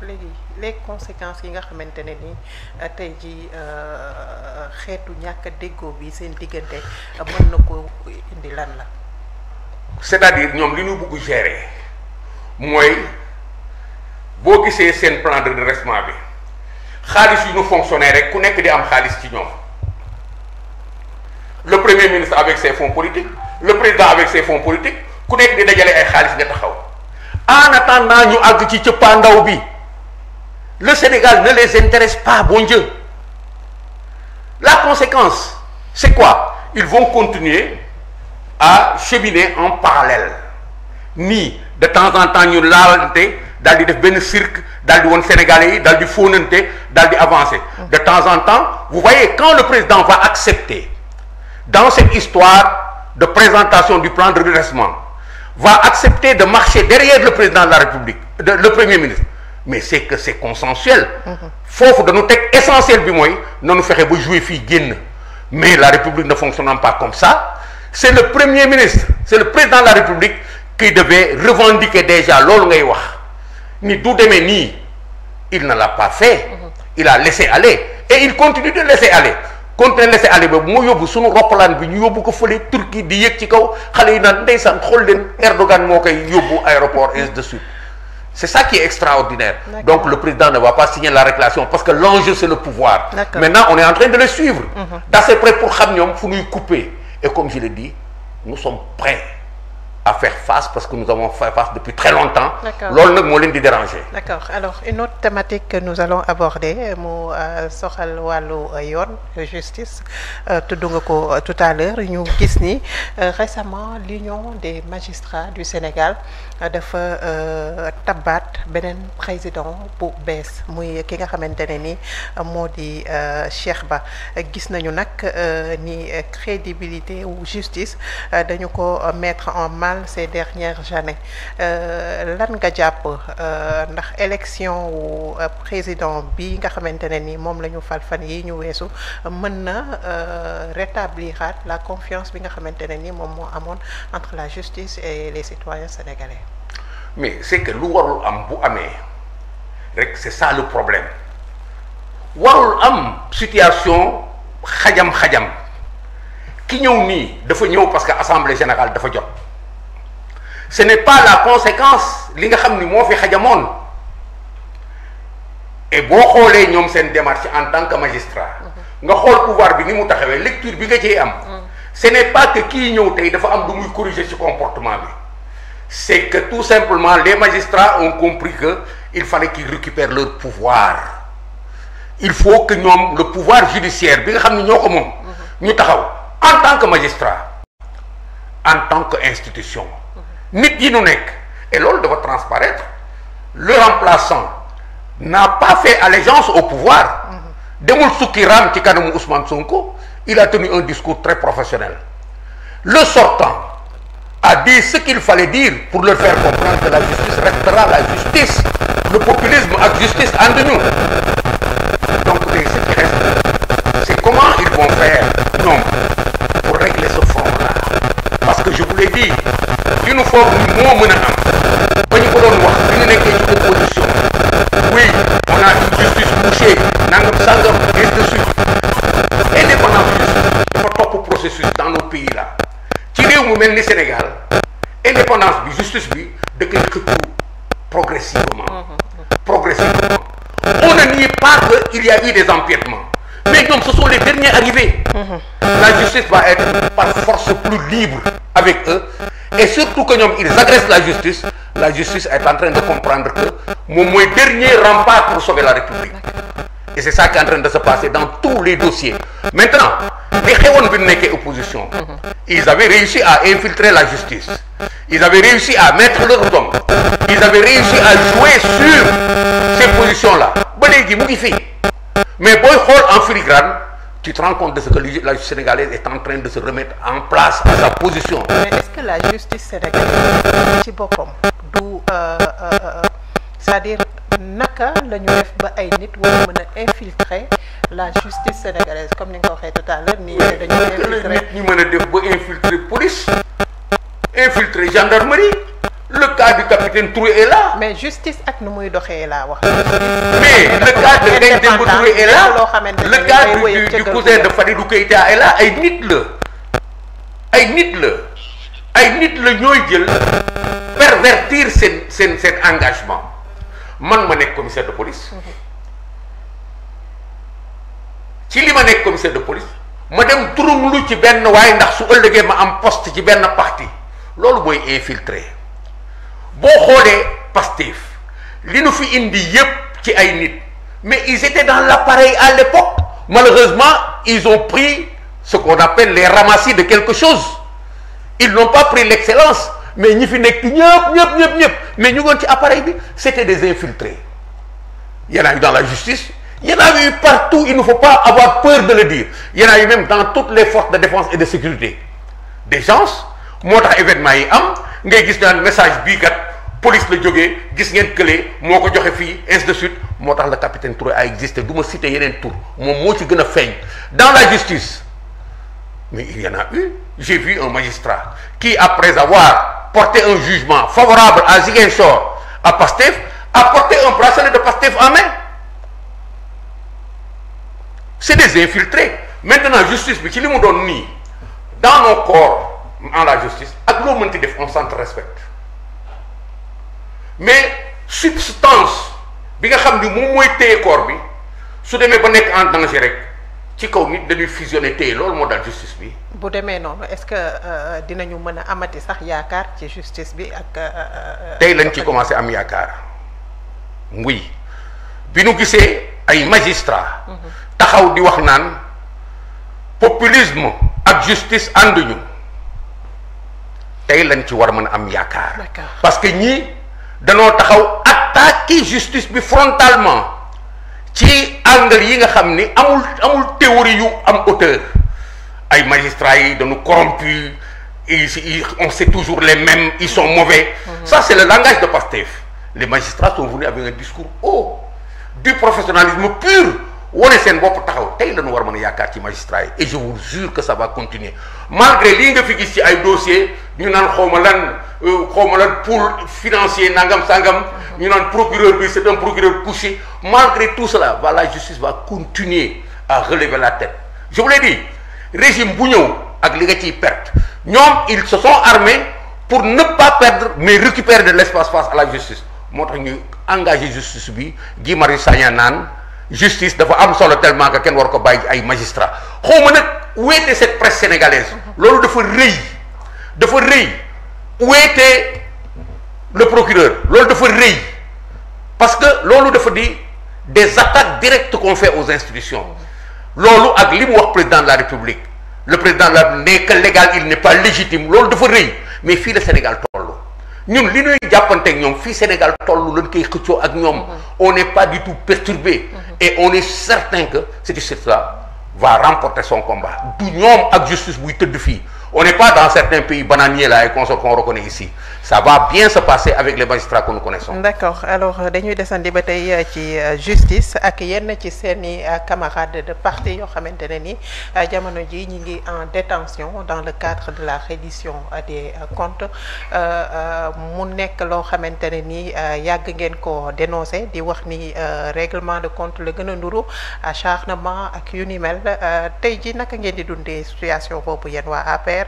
léegi les conséquences yi nga xamante ne ni tey ji xeetu ñàkk a déggoo bi seen diggante mën na ko indi lan la. c'est-à-dire ñoom li ñu bëgg gérer mooy boo gisee seen plan de redressement bi xaalis yu ñu fonctionner rek ku nekk di am xaalis ci ñoom le premier ministre avec ses fonds politiques le président avec ses fonds politiques ku nekk di dajale ay xaalis nga taxaw en attendant ñu àgg ci cëppaandaw bi le Sénégal ne les intéresse pas, bon Dieu. La conséquence c'est quoi? Ils vont continuer à cheminer en parallèle nii de temps en temps ñu laalante daal di def benn cirque daal di woon Sénégalais yi daal di fóonante daal di avancer de temps en temps. Vous voyez, quand le président va accepter dans cette histoire de présentation du plan de redressement va accepter de marcher derrière le président de la République, le premier ministre, mais c'est que c'est consensuel. Foofu dañu teg essentiel bi mooy nañu fexe ba jouer fii génn, mais la République ne fonctionnant pas comme ça, c'est le premier ministre, c'est le président de la République qui devait revendiquer déjà loolu ngay wax ni du demee nii. Il ne l'a pas fait, il a laissé aller et il continue de laisser aller. Continuer laisser aller boobu moo yóbbu sunu roppalaan bi ñu yóbbu ko fële Turquie di yëg ci kaw xale yi naan ndeysaan xool leen Erdogan moo koy yóbbu aéroport et ainsi de suite. C'est ça qui est extraordinaire. Donc le président ne va pas signer la réclamation parce que l'enjeu c'est le pouvoir. Maintenant on est en train de le suivre d'assez près pour xam ñoom fu ñuy couper. Et comme je l'ai dit, nous sommes prêts à faire face parce que nous avons fait face depuis très longtemps. Loolu nag moo leen di déranger. D'accord. Alors une autre thématique que nous allons aborder mu soxal wàllu yoon justice tudd nga ko tout à l'heure ñu gis ni récemment l'Union des magistrats du Sénégal dafa tabaat beneen président bu bees muy ki nga xamante ne ni moo di Cheikh Ba. Gis nañu nag ni crédibilité ou justice dañu ko mettre en mal ces dernières années. Lan nga jàpp ndax élection wu président bi nga xamante ne ni moom la ñu fal fan yi ñu weesu mën na rétabliraat la confiance bi nga xamante ne ni moom moo amoon entre la justice et les citoyens sénégalais. Mais c'est que lu warul am bu amee rek c'est ça le problème warul am situation xajam-xajam ki ñëw nii dafa ñëw parce que assemblée générale dafa jot. Ce n'est pas la conséquence li nga xam ni moo fi xajamoon et boo xoolee ñoom seen démarche en tant que magistrat nga xool pouvoir bi ni mu taxawee lecture bi nga ciy am ce n'est pas que kii ñëw tey dafa am lu muy corriger ci comportement bi c'est que tout simplement les magistrats ont compris que il fallait qu'ils récupèrent leur pouvoir. Il faut que ñoom le pouvoir judiciaire bi nga xam ni ñoo ko moom ñu taxaw en tant que magistrat en tant que institution nit yi nu nekk et loolu dafa transparaître. Le remplaçant n'a pas fait allégeance au pouvoir. Demul sukki raam ci kanamu Ousmane Sonko, il a tenu un discours très professionnel. Le sortant a dit ce qu'il fallait dire pour leur faire comprendre que la justice restera la justice. Le populisme ak justice ànduñu. Donc ce qui reste, c'est comment ils vont faire ñoom pour régler ce front-là. Parce que je vous l'ai dit, li nu foog ni moo mën a am ba ñu ko doon wax bi ñu nekkee ci opposition. Oui, on a une justice bouchée, nangam sangam, et ainsi de suite. Indépendance justice dafa topp processus dans nos pays là. Ci réew mu mel ni Sénégal, indépendance bi justice bi da koy xëccu progressivement. Progressivement. On ne nie pas qu'il y a eu des empiètements. Mais ñoom ce sont les derniers arrivés. La justice va être par force plus libre avec eux. Et surtout que ñoom ils agressent la justice est en train de comprendre que moom mooy dernier rempart pour sauver la République. Et c'est ça qui est en train de se passer dans tous les dossiers. Maintenant, li xewoon bi nekkee opposition, ils avaient réussi à infiltrer la justice. Ils avaient réussi à mettre leurs hommes. Ils avaient réussi à jouer sur ces positions-là. Ba léegi mu ngi fi. Mais booy xool en filigrane, tu te rends compte de ce que la justice sénégalaise est en train de se remettre en place à sa position. Mais est-ce que la justice sénégalaise ci boppam du c'est-à-dire naka la ñu def ba ay nit war a mën a infiltrer la justice sénégalaise comme ni nga ko waxee tout à l'heure nii dañu infiltrer nit ñu mën a def ba infiltrer police, infiltrer gendarmerie. Le cas du capitaine capitaine Touré est là. mais justice ak nu muy doxee laa wax. mais le cas de Ngagne Demba Touré est là. le cas du cousin de Fadilou Keïta est là. ay nit la ñooy jël pervertir seen engagement. man ma nekk commissaire de police. ci li ma nekk commissaire de police ma dem turum lu ci benn waaye ndax su ëllëgee ma am poste ci benn parti loolu mooy infiltré. boo xoolee Pastef li nu fi indi yépp ci ay nit mais ils étaient dans l'appareil à l'époque. Malheureusement ils ont pris ce qu'on appelle les ramassis de quelque chose. Ils n'ont pas pris l'excellence mais ñi fi nekk ñëpp mais ñu ngoon ci appareil bi c'était des infiltrés. Il y en a eu dans la justice, il y en a eu partout, il ne faut pas avoir peur de le dire. Il y en a eu même dans toutes les forces de défense et de sécurité. Des gens moo tax événement yi am ngay gis naan message bii kat police la jógee gis ngeen kële moo ko joxe fii ainsi de suite moo tax le capitaine Touré a existé du ma citer yeneen tur moom moo ci gën a feeñ dans la justice. Mais il y en a eu. J'ai vu un magistrat qui, après avoir porté un jugement favorable à Ziguinchor, à Pastef, a porté un bracelet de Pastef en main. C'est des infiltrés. Maintenant, justice bi ci li mu doon nii dans nos corps en la justice ak loo mënti def on s'entre-respecte mais substance bi nga xam ni moom mooy téye corps bi su demee ba nekk en danger rek ci kaw nit dañuy fusionner téye loolu moo daal justice bi. bu demee noonu est-ce que dinañu mën a amati sax yaakaar ci justice bi ak. tey lañ ci commencé am yaakaar oui bi nu gisee ay magistrats. taxaw di wax naan populisme ak justice ànduñu tey lañ ci war a mën a am yaakaar. parce que ñii danoo taxaw attaquer justice bi frontalement ci angle yi nga xam ni amul théorie yu am hauteur. ay magistrats yi dañu corrompus on sait toujours les mêmes ils sont mauvais. Ça c'est le langage de Pastef. Les magistrats sont venus avec un discours haut du professionnalisme pur wane seen bopp taxaw tey la ñu war a mën a yaakaar ci magistrats yi et je vous jure que ça va continuer malgré lii nga fi gis ci ay dossiers ñu naan xawma lan pour financier nangam sangam ñu naan procureur bi c'est un procureur couché malgré tout cela la justice va continuer à relever la tête. Je vous l'ai dit. Régime bu ñëw ak li nga ciy perte ñoom ils se sont armés pour ne pas perdre mais récupérer de l'espace face à la justice moo tax ñuy engagé justice bi Guy Marius Sagna naan justice dafa am solo tellement que kenn war ko bàyyi ay magistrats xawma nag wéete cette presse sénégalaise loolu dafa rëy wéete le procureur loolu dafa rëy parce que loolu dafa di des attaques directes qu'on fait aux institutions. loolu ak li mu wax président de la République le président de la République n'est que légal il n'est pas légitime loolu dafa rëy mais fii la Sénégal toll ñun li ñuy jàppante ak ñoom fii Sénégal toll lañ koy xëccoo ak ñoom on n'est pas du tout perturbé et on est certain que cette justice-là va remporter son combat du ñoom ak justice buy tëdd fii on n'est pas dans certains pays bananiers là et consorts qu'on reconnaît ici ça va bien se passer avec les magistrats que nous connaissons. D'accord alors dañuy desandi ba tey ci justice ak yenn ci seeni camarades de parti yoo xamante ne ni jamono ji ñi ngi en détention dans le cadre de la reddition des comptes mu nekk loo xamante ne ni yàgg ngeen ko dénoncer di wax ni règlement de compte la gën a nduru acharnement ak yu ni mel tey ji naka ngeen di dundee situation boobu yéen waa APR.